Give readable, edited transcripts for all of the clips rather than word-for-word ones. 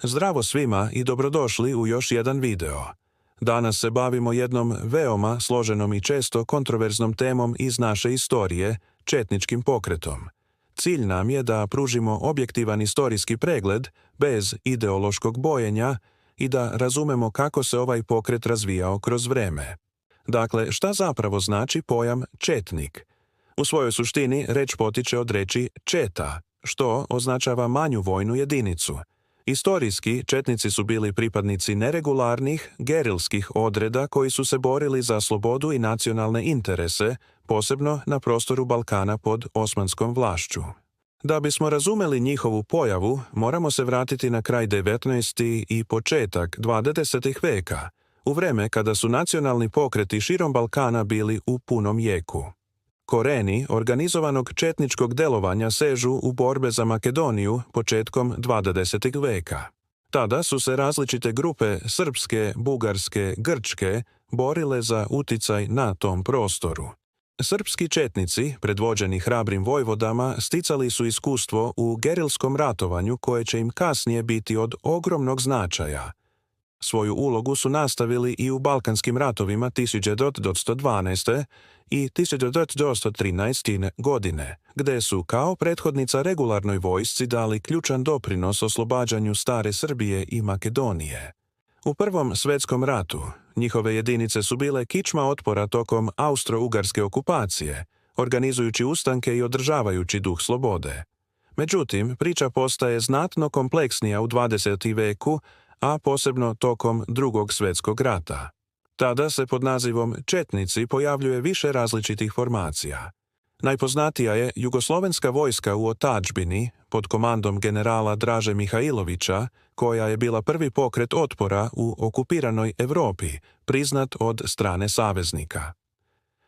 Zdravo svima i dobrodošli u još jedan video. Danas se bavimo jednom veoma složenom i često kontroverznom temom iz naše istorije, četničkim pokretom. Cilj nam je da pružimo objektivan istorijski pregled bez ideološkog bojenja i da razumemo kako se ovaj pokret razvijao kroz vreme. Dakle, šta zapravo znači pojam četnik? U svojoj suštini reč potiče od reči četa, što označava manju vojnu jedinicu. Istorijski, četnici su bili pripadnici neregularnih, gerilskih odreda koji su se borili za slobodu i nacionalne interese, posebno na prostoru Balkana pod osmanskom vlašću. Da bismo razumeli njihovu pojavu, moramo se vratiti na kraj 19. i početak 20. veka, u vreme kada su nacionalni pokreti širom Balkana bili u punom jeku. Koreni organizovanog četničkog delovanja sežu u borbe za Makedoniju početkom 20. veka. Tada su se različite grupe srpske, bugarske, grčke borile za uticaj na tom prostoru. Srpski četnici, predvođeni hrabrim vojvodama, sticali su iskustvo u gerilskom ratovanju koje će im kasnije biti od ogromnog značaja. Svoju ulogu su nastavili i u Balkanskim ratovima 1912. i 1913. godine, gde su kao prethodnica regularnoj vojsci dali ključan doprinos oslobađanju stare Srbije i Makedonije. U Prvom svetskom ratu njihove jedinice su bile kičma otpora tokom austro-ugarske okupacije, organizujući ustanke i održavajući duh slobode. Međutim, priča postaje znatno kompleksnija u 20. veku, a posebno tokom Drugog svjetskog rata. Tada se pod nazivom četnici pojavljuje više različitih formacija. Najpoznatija je jugoslovenska vojska u otadžbini pod komandom generala Draže Mihajlovića, koja je bila prvi pokret otpora u okupiranoj Europi, priznat od strane saveznika.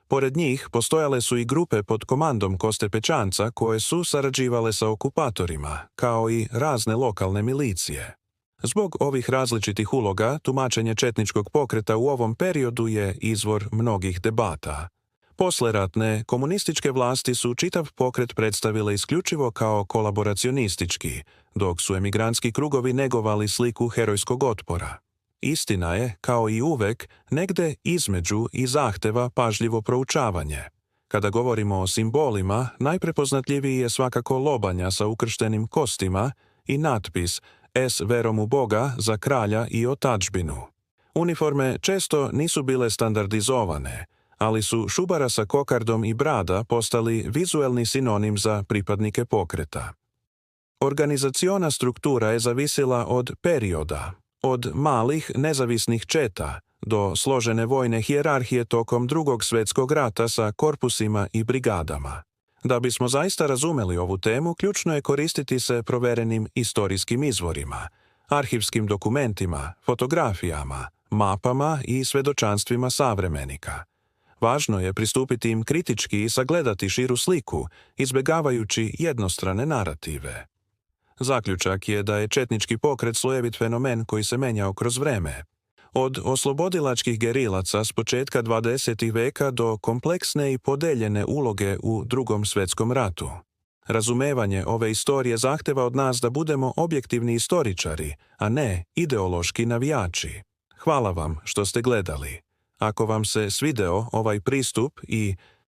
Pored njih postojale su i grupe pod komandom Koste Pečanca koje su sarađivale sa okupatorima, kao i razne lokalne milicije. Zbog ovih različitih uloga, tumačenje četničkog pokreta u ovom periodu je izvor mnogih debata. Posleratne komunističke vlasti su čitav pokret predstavile isključivo kao kolaboracionistički, dok su emigrantski krugovi negovali sliku herojskog otpora. Istina je, kao i uvek, negde između i zahteva pažljivo proučavanje. Kada govorimo o simbolima, najprepoznatljiviji je svakako lobanja sa ukrštenim kostima i natpis S verom u Boga za kralja i otadžbinu. Uniforme često nisu bile standardizovane, ali su šubara sa kokardom i brada postali vizuelni sinonim za pripadnike pokreta. Organizaciona struktura je zavisila od perioda, od malih nezavisnih četa do složene vojne hijerarhije tokom Drugog svjetskog rata sa korpusima i brigadama. Da bismo zaista razumeli ovu temu, ključno je koristiti se proverenim istorijskim izvorima, arhivskim dokumentima, fotografijama, mapama i svedočanstvima savremenika. Važno je pristupiti im kritički i sagledati širu sliku, izbjegavajući jednostrane narative. Zaključak je da je četnički pokret slojevit fenomen koji se menjao kroz vreme. Od oslobodilačkih gerilaca s početka 20. veka do kompleksne i podeljene uloge u Drugom svjetskom ratu. Razumevanje ove istorije zahteva od nas da budemo objektivni istoričari, a ne ideološki navijači. Hvala vam što ste gledali. Ako vam se svideo ovaj pristup i